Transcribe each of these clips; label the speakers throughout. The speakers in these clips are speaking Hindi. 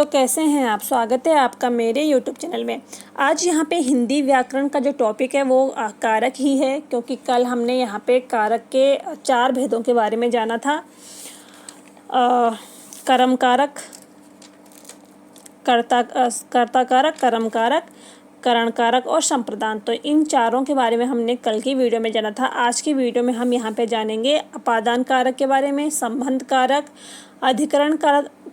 Speaker 1: तो कैसे हैं आप। स्वागत है आपका मेरे YouTube चैनल में। आज यहाँ पे हिंदी व्याकरण का जो टॉपिक है वो कारक ही है, क्योंकि कल हमने यहाँ पे कारक के 4 भेदों के बारे में जाना था। कर्म कारक, कर्ता कारक, कर्म कारक, करण कारक और संप्रदान। तो इन चारों के बारे में हमने कल की वीडियो में जाना था। आज की वीडियो में हम यहाँ पे जानेंगे अपादान कारक के बारे में, संबंध कारक, अधिकरण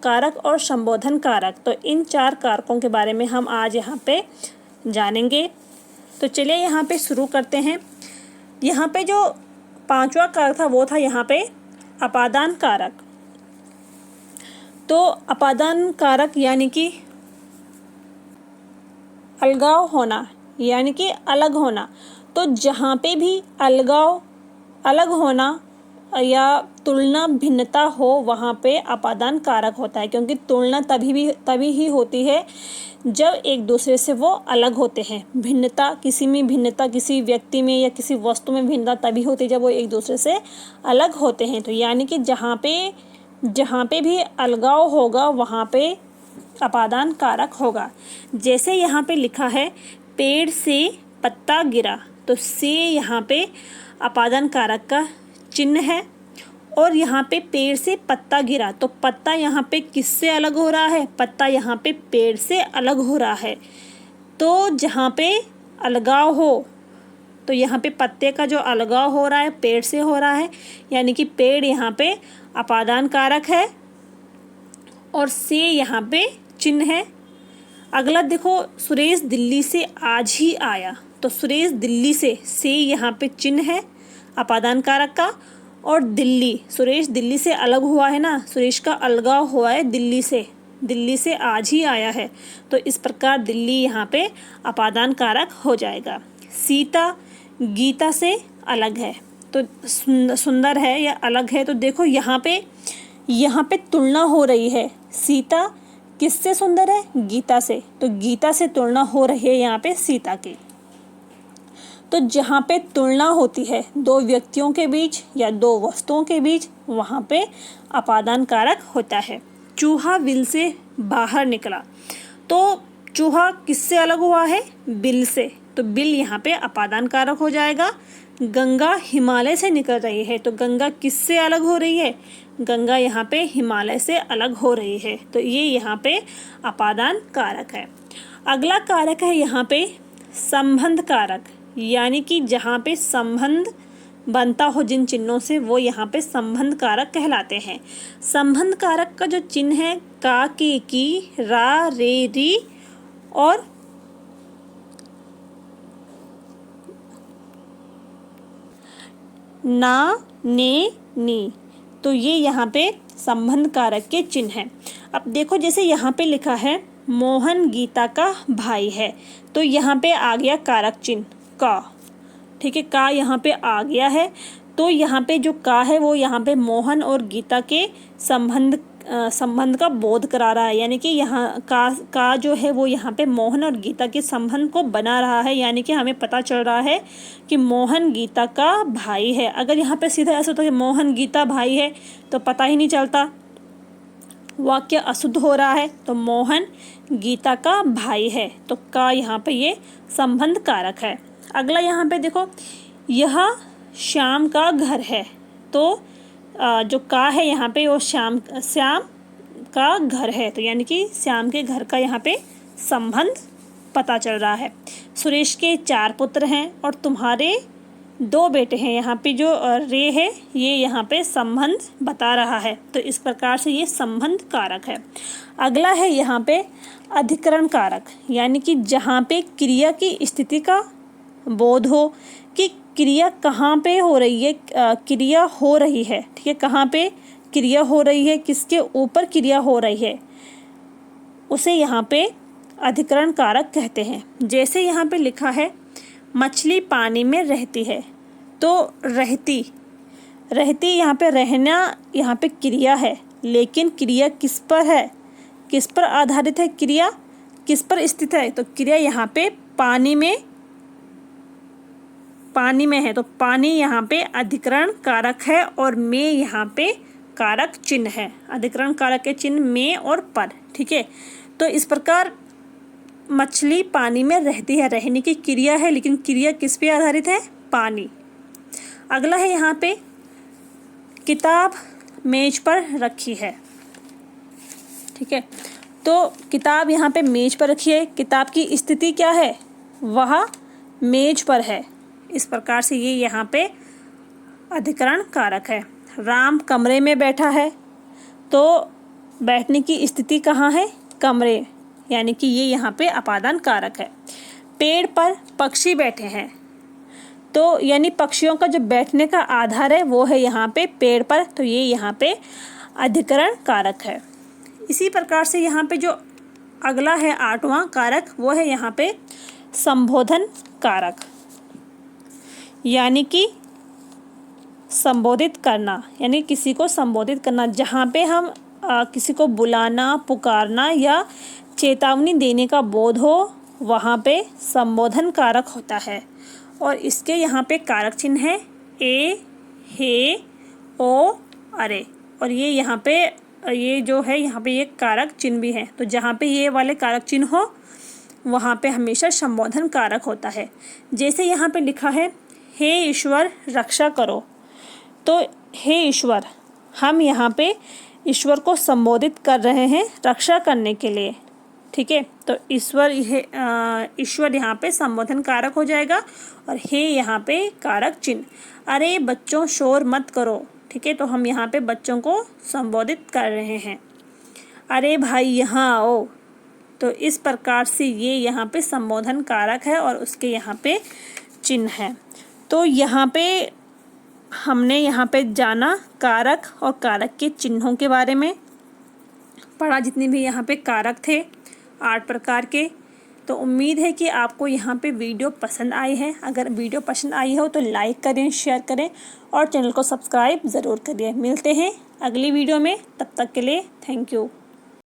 Speaker 1: कारक और संबोधन कारक। तो इन 4 कारकों के बारे में हम आज यहाँ पे जानेंगे। तो चलिए यहाँ पे शुरू करते हैं। यहाँ पे जो 5वां कारक था वो था यहाँ पे अपादान कारक। तो अपादान कारक यानी कि अलगाव होना, यानी कि अलग होना। तो जहाँ पे भी अलगाव, अलग होना या तुलना, भिन्नता हो, वहाँ पे अपादान कारक होता है, क्योंकि तुलना तभी ही होती है जब एक दूसरे से वो अलग होते हैं। भिन्नता, किसी में भिन्नता, किसी व्यक्ति में या किसी वस्तु में भिन्नता तभी होती है जब वो एक दूसरे से अलग होते हैं। तो यानी कि जहाँ पे भी अलगाव होगा वहाँ पे अपादान कारक होगा। जैसे यहाँ पे लिखा है पेड़ से पत्ता गिरा, तो से यहाँ पे अपादान कारक का चिन्ह है। और यहाँ पे पेड़ से पत्ता गिरा, तो पत्ता यहाँ पे किससे अलग हो रहा है? पत्ता यहाँ पे पेड़ से अलग हो रहा है। तो जहाँ पे अलगाव हो, तो यहाँ पे पत्ते का जो अलगाव हो रहा है पेड़ से हो रहा है, यानी कि पेड़ यहाँ पे अपादान कारक है और से यहाँ पे चिन्ह है। अगला देखो, सुरेश दिल्ली से आज ही आया, तो सुरेश दिल्ली से यहाँ पे चिन्ह है अपादान कारक का। और दिल्ली, सुरेश दिल्ली से अलग हुआ है ना, सुरेश का अलगाव हुआ है दिल्ली से आज ही आया है, तो इस प्रकार दिल्ली यहाँ पे अपादान कारक हो जाएगा। सीता गीता से अलग है, तो सुंदर है या अलग है। तो देखो यहाँ पे तुलना हो रही है। सीता किससे सुंदर है? गीता से, तो गीता से तुलना हो रही है यहाँ पे सीता की। तो जहाँ पे तुलना होती है दो व्यक्तियों के बीच या दो वस्तुओं के बीच, वहाँ पे अपादान कारक होता है। चूहा बिल से बाहर निकला, तो चूहा किससे अलग हुआ है? बिल से, तो बिल यहाँ पे अपादान कारक हो जाएगा। गंगा हिमालय से निकल रही है, तो गंगा किससे अलग हो रही है? गंगा यहाँ पे हिमालय से अलग हो रही है, तो ये यहाँ पे अपादान कारक है। अगला कारक है यहाँ पे संबंध कारक, यानी कि जहाँ पे संबंध बनता हो जिन चिन्हों से, वो यहाँ पे संबंध कारक कहलाते हैं। संबंध कारक का जो चिन्ह है का, के, की, रा, रे, री और ना, ने, नी, तो ये यहाँ पे संबंध कारक के चिन्ह हैं। अब देखो जैसे यहाँ पे लिखा है मोहन गीता का भाई है, तो यहाँ पे आ गया कारक चिन्ह का, ठीक है, का यहाँ पे आ गया है। तो यहाँ पे जो का है वो यहाँ पे मोहन और गीता के संबंध का बोध करा रहा है, यानी कि यहाँ का जो है वो यहाँ पे मोहन और गीता के संबंध को बना रहा है, यानी कि हमें पता चल रहा है कि मोहन गीता का भाई है। अगर यहाँ पे सीधा ऐसा होता है कि मोहन गीता भाई है तो पता ही नहीं चलता, वाक्य अशुद्ध हो रहा है। तो मोहन गीता का भाई है, तो का यहाँ पे ये संबंध कारक है। अगला यहाँ पे देखो, यह श्याम का घर है, तो जो का है यहाँ पे वो श्याम का घर है, तो यानी कि श्याम के घर का यहाँ पे संबंध पता चल रहा है। सुरेश के 4 पुत्र हैं और तुम्हारे 2 बेटे हैं, यहाँ पे जो रे है ये यहाँ पे संबंध बता रहा है, तो इस प्रकार से ये संबंध कारक है। अगला है यहाँ पे अधिकरण कारक, यानी कि जहाँ पे क्रिया की स्थिति का बोध हो कि क्रिया कहाँ पे हो रही है, क्रिया हो रही है, ठीक है, कहाँ पे क्रिया हो रही है, किसके ऊपर क्रिया हो रही है, उसे यहाँ पे अधिकरण कारक कहते हैं। जैसे यहाँ पे लिखा है मछली पानी में रहती है, तो रहती यहाँ पे रहना यहाँ पे क्रिया है, लेकिन क्रिया किस पर है, किस पर आधारित है, क्रिया किस पर स्थित है? तो क्रिया यहाँ पे पानी में है, तो पानी यहाँ पे अधिकरण कारक है और में यहाँ पे कारक चिन्ह है। अधिकरण कारक के चिन्ह में और पर, ठीक है। तो इस प्रकार मछली पानी में रहती है, रहने की क्रिया है, लेकिन क्रिया किस पे आधारित है? पानी। अगला है यहाँ पे किताब मेज पर रखी है, ठीक है। तो किताब यहाँ पे मेज पर रखी है, किताब की स्थिति क्या है? वह मेज पर है। इस प्रकार से ये यहाँ पे अधिकरण कारक है। राम कमरे में बैठा है, तो बैठने की स्थिति कहाँ है? कमरे, यानी कि ये यहाँ पे अपादान कारक है। पेड़ पर पक्षी बैठे हैं, तो यानी पक्षियों का जो बैठने का आधार है वो है यहाँ पे पेड़ पर, तो ये यहाँ पे अधिकरण कारक है। इसी प्रकार से यहाँ पे जो अगला है 8वां कारक, वो है यहाँ पे संबोधन कारक, यानी कि संबोधित करना, यानी किसी को संबोधित करना। जहाँ पे हम किसी को बुलाना, पुकारना या चेतावनी देने का बोध हो, वहाँ पे संबोधन कारक होता है। और इसके यहाँ पे कारक चिन्ह है ए, हे, ओ, अरे। और ये यहाँ पे ये जो है यहाँ पे ये कारक चिन्ह भी है। तो जहाँ पे ये वाले कारक चिन्ह हो वहाँ पे हमेशा संबोधन कारक होता है। जैसे यहाँ पे लिखा है हे ईश्वर रक्षा करो, तो हे ईश्वर, हम यहाँ पे ईश्वर को संबोधित कर रहे हैं रक्षा करने के लिए, ठीक है। तो ईश्वर यहाँ पे संबोधन कारक हो जाएगा और हे यहाँ पे कारक चिन्ह। अरे बच्चों शोर मत करो, ठीक है। तो हम यहाँ पे बच्चों को संबोधित कर रहे हैं। अरे भाई यहाँ आओ, तो इस प्रकार से ये यहाँ पे संबोधन कारक है और उसके यहाँ पे चिन्ह है। तो यहाँ पे हमने यहाँ पे जाना कारक और कारक के चिन्हों के बारे में पढ़ा, जितने भी यहाँ पे कारक थे 8 प्रकार के। तो उम्मीद है कि आपको यहाँ पे वीडियो पसंद आई है। अगर वीडियो पसंद आई हो तो लाइक करें, शेयर करें और चैनल को सब्सक्राइब ज़रूर करिए। मिलते हैं अगली वीडियो में, तब तक के लिए थैंक यू।